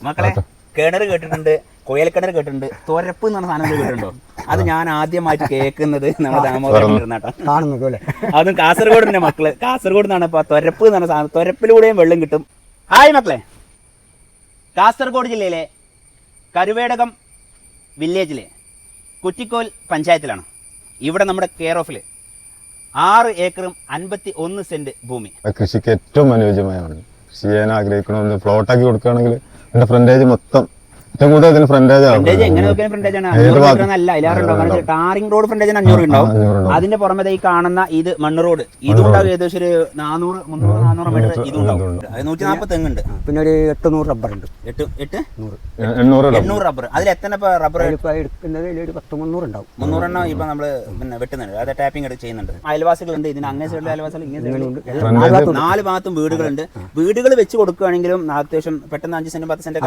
മക്കളെ കിണർ കേട്ടിട്ടുണ്ട്, കുഴൽക്കിണർ കേട്ടിട്ടുണ്ട്, തുരപ്പ് എന്ന് പറഞ്ഞ സാധനം കേട്ടിട്ടുണ്ടോ? അത് ഞാൻ ആദ്യമായിട്ട് കേൾക്കുന്നത് നമ്മുടെ ദാമോദരൻ. അതും കാസർഗോഡിന്റെ മക്കള്, കാസർഗോഡ് നിന്നാണ് ഇപ്പൊ തുരപ്പ് എന്ന് പറഞ്ഞ സാധനം. തുരപ്പിലൂടെയും വെള്ളം കിട്ടും. ഹായ് മക്കളെ, കാസർഗോഡ് ജില്ലയിലെ കരുവേടകം വില്ലേജിലെ കുറ്റിക്കോൽ പഞ്ചായത്തിലാണ്. ഇവിടെ നമ്മുടെ കെയർ ഓഫില് 6 ഏക്കറും 51 സെന്റ് ഭൂമി. കൃഷിക്ക് ഏറ്റവും അനുയോജ്യമായാണ്. കൃഷി ചെയ്യാൻ ആഗ്രഹിക്കണമെന്ന് പ്ലോട്ടാക്കി കൊടുക്കുകയാണെങ്കിൽ എന്റെ ഫ്രണ്ടേജ് മൊത്തം ഏറ്റവും കൂടുതൽ ഇതിന് ഫ്രണ്ടേജ് എങ്ങനെ നോക്കിയാലും ഫ്രണ്ടേജ് ആണ്. 500 അല്ല, അതിലാറുണ്ടാവും. ടാറിംഗ് റോഡ് ഫ്രണ്ടേജ് 500 ഉണ്ടാവും. അതിന്റെ പുറമെ ഈ കാണുന്ന ഇത് മണ്ണ് റോഡ്, ഇതുണ്ടാവും ഏകദേശം ഒരു 400 മീറ്റർ. ഇതുണ്ടാവും 140 തെങ്ങുണ്ട്. പിന്നെ ഒരു 800 റബ്ബർ ഉണ്ട്. 800 റബ്ബർ. അതിൽ എത്ര റബ്ബർ എടുക്കുന്നത്? ഒരു 10-300 ഉണ്ടാവും. 300 എണ്ണം ഇപ്പൊ നമ്മള് പിന്നെ വെട്ടുന്നുണ്ട്, അത് ടാപ്പിംഗ് എടുത്ത് ചെയ്യുന്നുണ്ട്. അയൽവാസികളുണ്ട് ഇതിന്, അങ്ങേ സൈഡിലെ അയൽവാസികൾ ഇങ്ങനെ 4 ഭാഗത്തും വീടുകളുണ്ട്. വീടുകൾ വെച്ച് കൊടുക്കുകയാണെങ്കിലും അത്യാവശ്യം പെട്ടെന്ന് 5 സെന്റ് 10 സെന്റ്